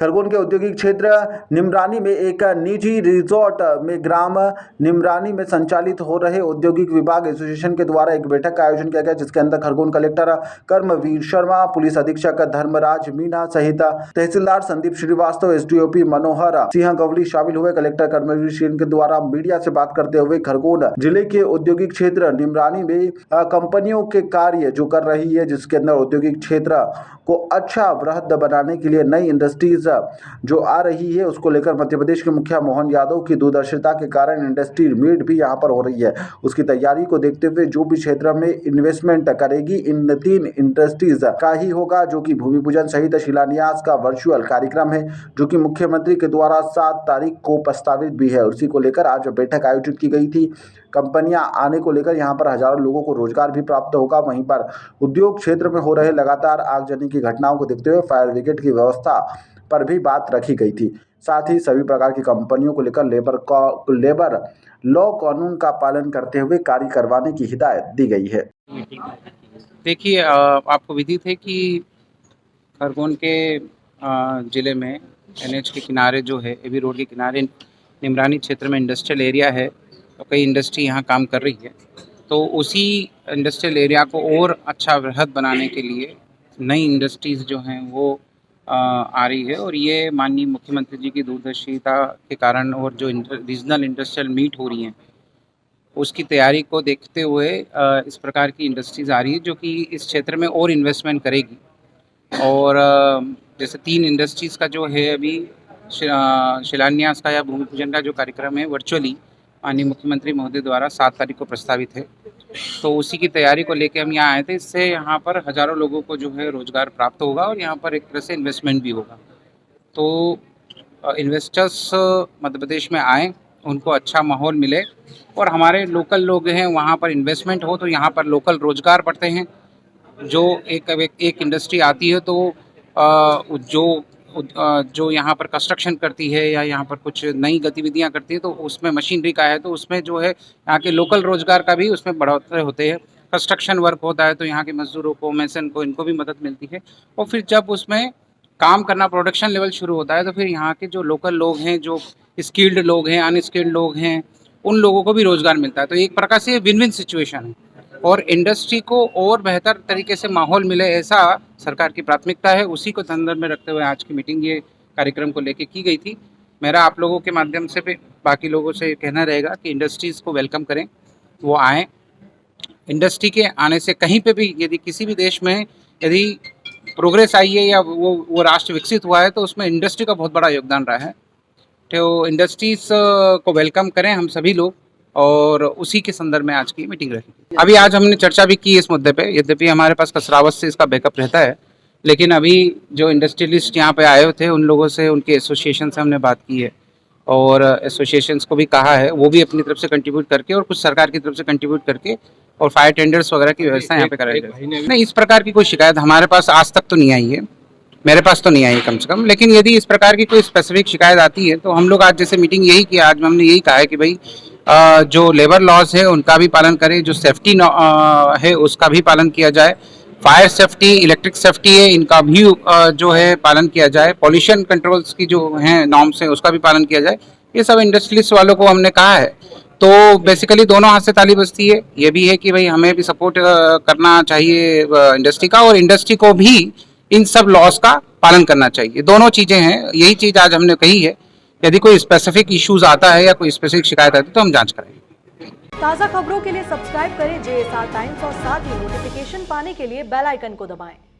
खरगोन के औद्योगिक क्षेत्र निमरानी में एक निजी रिजॉर्ट में ग्राम निमरानी में संचालित हो रहे औद्योगिक विभाग एसोसिएशन के द्वारा एक बैठक का आयोजन किया गया, जिसके अंदर खरगोन कलेक्टर कर्मवीर शर्मा, पुलिस अधीक्षक धर्मराज मीणा सहित तहसीलदार संदीप श्रीवास्तव, एसडीओपी मनोहर सिंह गवली शामिल हुए। कलेक्टर कर्मवीर सिंह के द्वारा मीडिया से बात करते हुए खरगोन जिले के औद्योगिक क्षेत्र निमरानी में कंपनियों के कार्य जो कर रही है, जिसके अंदर औद्योगिक क्षेत्र को अच्छा वृहद बनाने के लिए नई इंडस्ट्रीज जो आ रही है, उसको लेकर मध्य प्रदेश के मुखिया मोहन यादव की दूरदर्शिता के कारण इंडस्ट्री मीट भी यहां पर हो रही है। उसकी तैयारी को देखते हुए जो भी क्षेत्र में इन्वेस्टमेंट करेगी इन 3 इंडस्ट्रीज का ही होगा, जो कि भूमि पूजन सहित शिलान्यास का वर्चुअल कार्यक्रम है, जो कि मुख्यमंत्री के द्वारा 7 तारीख को प्रस्तावित भी है। उसी को लेकर आज बैठक आयोजित की गई थी। कंपनियां आने को लेकर यहां पर हजारों लोगों को रोजगार भी प्राप्त होगा। वहीं पर उद्योग क्षेत्र में हो रहे लगातार आगजनी की घटनाओं को देखते हुए फायर ब्रिगेड की व्यवस्था पर भी बात रखी गई थी। साथ ही सभी प्रकार की कंपनियों को लेकर लेबर लॉ कानून का पालन करते हुए कार्य करवाने की हिदायत दी गई है। देखिए, आपको विदित है कि खरगोन के ज़िले में एनएच के किनारे जो है, एबी रोड के किनारे निमरानी क्षेत्र में इंडस्ट्रियल एरिया है, तो कई इंडस्ट्री यहाँ काम कर रही है। तो उसी इंडस्ट्रियल एरिया को और अच्छा वृहद बनाने के लिए नई इंडस्ट्रीज़ जो हैं वो आ रही है, और ये माननीय मुख्यमंत्री जी की दूरदर्शिता के कारण और जो रीजनल इंडस्ट्रियल मीट हो रही हैं उसकी तैयारी को देखते हुए इस प्रकार की इंडस्ट्रीज़ आ रही है, जो कि इस क्षेत्र में और इन्वेस्टमेंट करेगी। और जैसे 3 इंडस्ट्रीज़ का जो है अभी शिलान्यास का या भूमि पूजन का जो कार्यक्रम है वर्चुअली माननीय मुख्यमंत्री महोदय द्वारा 7 तारीख को प्रस्तावित है, तो उसी की तैयारी को लेकर हम यहाँ आए थे। इससे यहाँ पर हज़ारों लोगों को जो है रोज़गार प्राप्त होगा और यहाँ पर एक तरह से इन्वेस्टमेंट भी होगा। तो इन्वेस्टर्स मध्य प्रदेश में आएँ, उनको अच्छा माहौल मिले और हमारे लोकल लोग हैं वहाँ पर इन्वेस्टमेंट हो, तो यहाँ पर लोकल रोज़गार बढ़ते हैं। जो एक इंडस्ट्री आती है तो जो यहाँ पर कंस्ट्रक्शन करती है या यहाँ पर कुछ नई गतिविधियाँ करती है, तो उसमें मशीनरी का है, तो उसमें जो है यहाँ के लोकल रोज़गार का भी उसमें बढ़ोतरी होते हैं। कंस्ट्रक्शन वर्क होता है तो यहाँ के मजदूरों को, मेसन को, इनको भी मदद मिलती है। और फिर जब उसमें काम करना प्रोडक्शन लेवल शुरू होता है, तो फिर यहाँ के जो लोकल लोग हैं, जो स्किल्ड लोग हैं, अनस्किल्ड लोग हैं, उन लोगों को भी रोज़गार मिलता है। तो एक प्रकार से विन विन सिचुएशन है और इंडस्ट्री को और बेहतर तरीके से माहौल मिले, ऐसा सरकार की प्राथमिकता है। उसी को संदर्भ में रखते हुए आज की मीटिंग ये कार्यक्रम को लेकर की गई थी। मेरा आप लोगों के माध्यम से भी बाकी लोगों से कहना रहेगा कि इंडस्ट्रीज़ को वेलकम करें, वो आएँ। इंडस्ट्री के आने से कहीं पे भी यदि किसी भी देश में यदि प्रोग्रेस आई है या वो राष्ट्र विकसित हुआ है, तो उसमें इंडस्ट्री का बहुत बड़ा योगदान रहा है। तो इंडस्ट्रीज़ को वेलकम करें हम सभी लोग, और उसी के संदर्भ में आज की मीटिंग रही। अभी आज हमने चर्चा भी की इस मुद्दे पे, यद्यपि हमारे पास कसरावत से इसका बैकअप रहता है, लेकिन अभी जो इंडस्ट्रियलिस्ट यहाँ पे आए थे उन लोगों से, उनके एसोसिएशन से हमने बात की है और एसोसिएशंस को भी कहा है वो भी अपनी तरफ से कंट्रीब्यूट करके और कुछ सरकार की तरफ से कंट्रीब्यूट करके और फायर टेंडर्स वगैरह की व्यवस्था यहाँ पे कराई जाए। नहीं, इस प्रकार की कोई शिकायत हमारे पास आज तक तो नहीं आई है, मेरे पास तो नहीं आई कम से कम। लेकिन यदि इस प्रकार की कोई स्पेसिफिक शिकायत आती है तो हम लोग आज जैसे मीटिंग यही किया, आज हमने यही कहा है कि भाई जो लेबर लॉज है उनका भी पालन करें, जो सेफ्टी है उसका भी पालन किया जाए, फायर सेफ्टी, इलेक्ट्रिक सेफ्टी है, इनका भी जो है पालन किया जाए, पॉल्यूशन कंट्रोल्स की जो हैं नॉर्म्स हैं उसका भी पालन किया जाए। ये सब इंडस्ट्रियलिस्ट वालों को हमने कहा है। तो बेसिकली दोनों हाथ से ताली बजती है। ये भी है कि भाई हमें भी सपोर्ट करना चाहिए इंडस्ट्री का, और इंडस्ट्री को भी इन सब लॉज का पालन करना चाहिए। दोनों चीज़ें हैं, यही चीज़ आज हमने कही है। यदि कोई स्पेसिफिक इश्यूज आता है या कोई स्पेसिफिक शिकायत आती है तो हम जांच करेंगे। ताज़ा खबरों के लिए सब्सक्राइब करें JSR टाइम्स और साथ ही नोटिफिकेशन पाने के लिए बेल आइकन को दबाएं।